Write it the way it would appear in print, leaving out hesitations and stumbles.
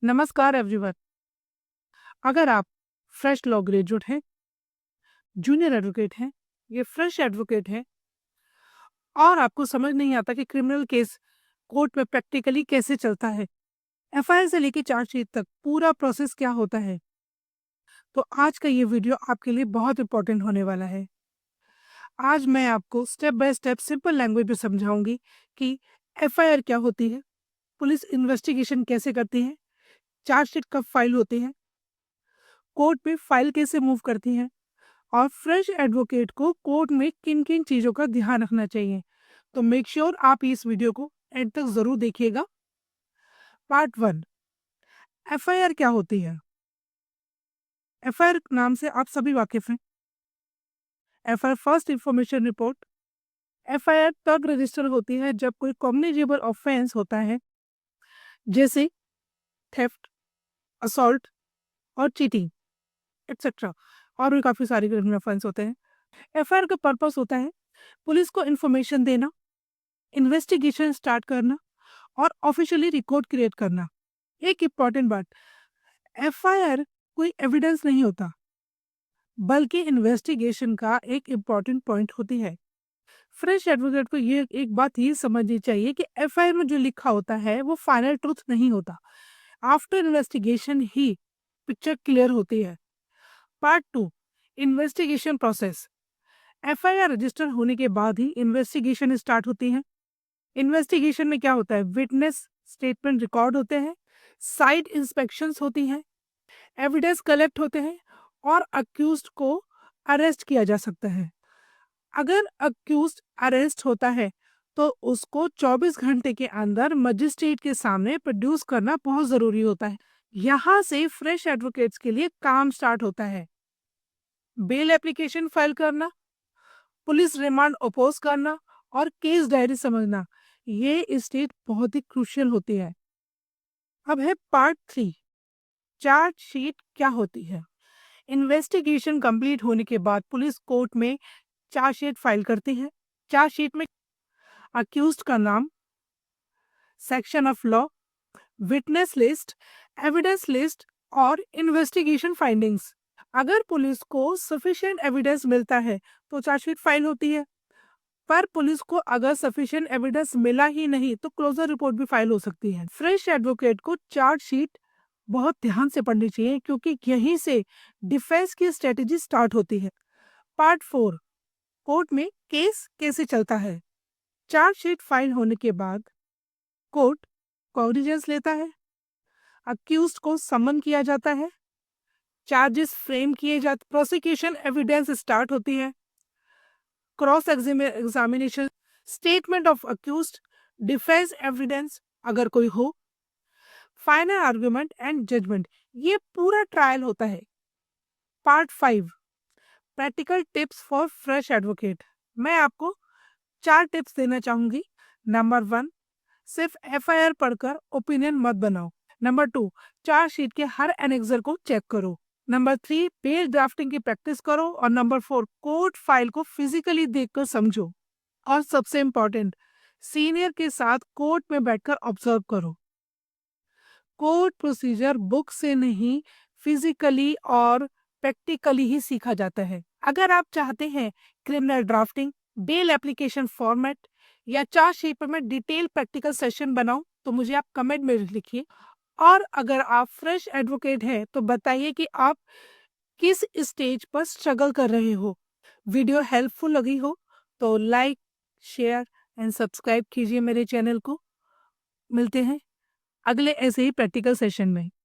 नमस्कार एवरीवन। अगर आप फ्रेश लॉ ग्रेजुएट हैं, जूनियर एडवोकेट हैं, ये फ्रेश एडवोकेट हैं और आपको समझ नहीं आता कि क्रिमिनल केस कोर्ट में प्रैक्टिकली कैसे चलता है, एफआईआर से लेके चार्जशीट तक पूरा प्रोसेस क्या होता है, तो आज का ये वीडियो आपके लिए बहुत इंपॉर्टेंट होने वाला है। आज मैं आपको step by step simple language में समझाऊंगी कि एफआईआर क्या होती है, पुलिस इन्वेस्टिगेशन कैसे करती है, चार्जशीट कब फाइल होती है, कोर्ट में फाइल कैसे मूव करती है और फ्रेश एडवोकेट को कोर्ट में किन किन चीज़ों का ध्यान रखना चाहिए। तो मेक श्योर आप इस वीडियो को एंड तक ज़रूर देखिएगा। पार्ट 1, एफआईआर क्या होती है। एफआईआर नाम से आप सभी वाकिफ हैं। FIR first information report. FIR तब रजिस्टर होती है जब कोई कॉग्निजेबल ऑफेंस होता है, जैसे थेफ्ट, असॉल्ट और चीटिंग एक्सेट्रा, और भी काफ़ी सारे क्रिमिनल ऑफेंस होते हैं। एफआईआर का पर्पस होता है पुलिस को इन्फॉर्मेशन देना, इन्वेस्टिगेशन स्टार्ट करना और ऑफिशियली रिकॉर्ड क्रिएट करना। एक इम्पॉर्टेंट बात, एफआईआर कोई एविडेंस नहीं होता, बल्कि इन्वेस्टिगेशन का एक इम्पॉर्टेंट पॉइंट होती है। फ्रेश एडवोकेट को ये एक बात ये समझनी चाहिए कि एफआईआर में जो लिखा होता है वो फाइनल ट्रूथ नहीं होता। आफ्टर इन्वेस्टिगेशन ही पिक्चर क्लियर होती है। Part 2, investigation process. FIR register होने के बाद ही इन्वेस्टिगेशन स्टार्ट होती है। इन्वेस्टिगेशन में क्या होता है, विटनेस स्टेटमेंट रिकॉर्ड होते हैं, साइट इंस्पेक्शंस होती हैं, एविडेंस कलेक्ट होते हैं और अक्यूज्ड को अरेस्ट किया जा सकता है। अगर अक्यूज्ड अरेस्ट होता है तो उसको 24 घंटे के अंदर मजिस्ट्रेट के सामने प्रोड्यूस करना बहुत ज़रूरी होता है। यहाँ से फ्रेश एडवोकेट्स के लिए काम स्टार्ट होता है। बेल एप्लीकेशन फाइल करना, पुलिस रिमांड अपोज करना और केस डायरी समझना, ये स्टेज बहुत ही क्रूशियल होती है। अब है पार्ट 3, चार्जशीट क्या होती है। इन्वेस्टिगेशन कंप्लीट होने के बाद पुलिस कोर्ट में चार्जशीट फाइल करती है। चार्जशीट में अक्यूज्ड का नाम, section of law, witness list, evidence list और इन्वेस्टिगेशन फाइंडिंग्स। अगर पुलिस को सफिशिएंट एविडेंस मिलता है तो चार्जशीट फाइल होती है, पर पुलिस को अगर सफिशिएंट एविडेंस मिला ही नहीं तो क्लोजर रिपोर्ट भी फाइल हो सकती है। फ्रेश एडवोकेट को चार्जशीट बहुत ध्यान से पढ़नी चाहिए क्योंकि यहीं से डिफेंस की स्ट्रेटेजी स्टार्ट होती है। पार्ट 4, कोर्ट में केस कैसे चलता है। चार्जशीट फाइल होने के बाद कोर्ट कॉग्निजेंस लेता है, अक्यूज्ड को समन किया जाता है, चार्जेस फ्रेम किए जाते, प्रोसिक्यूशन एविडेंस स्टार्ट होती है, cross examination, statement of accused, defence evidence अगर कोई हो, फाइनल आर्गुमेंट एंड जजमेंट, ये पूरा ट्रायल होता है। Part 5, practical tips for fresh advocate. मैं आपको 4 टिप्स देना चाहूंगी। नंबर 1, सिर्फ एफआईआर पढ़कर ओपिनियन मत बनाओ। नंबर 2, चार्जशीट के हर एनेक्सर को चेक करो। नंबर 3, पेज ड्राफ्टिंग की प्रैक्टिस करो। और नंबर 4, कोर्ट फाइल को फिजिकली देखकर समझो। और सबसे इंपॉर्टेंट, सीनियर के साथ कोर्ट में बैठकर ऑब्जर्व करो। कोर्ट प्रोसीजर बुक से नहीं, फिजिकली और प्रैक्टिकली ही सीखा जाता है। अगर आप चाहते हैं criminal drafting, bail application format या चार्जशीट पर मैं डिटेल प्रैक्टिकल सेशन बनाऊं तो मुझे आप कमेंट में लिखिए। और अगर आप फ्रेश एडवोकेट हैं तो बताइए कि आप किस स्टेज पर स्ट्रगल कर रहे हो। वीडियो हेल्पफुल लगी हो तो लाइक, शेयर एंड सब्सक्राइब कीजिए मेरे चैनल को। मिलते हैं अगले ऐसे ही प्रैक्टिकल सेशन में।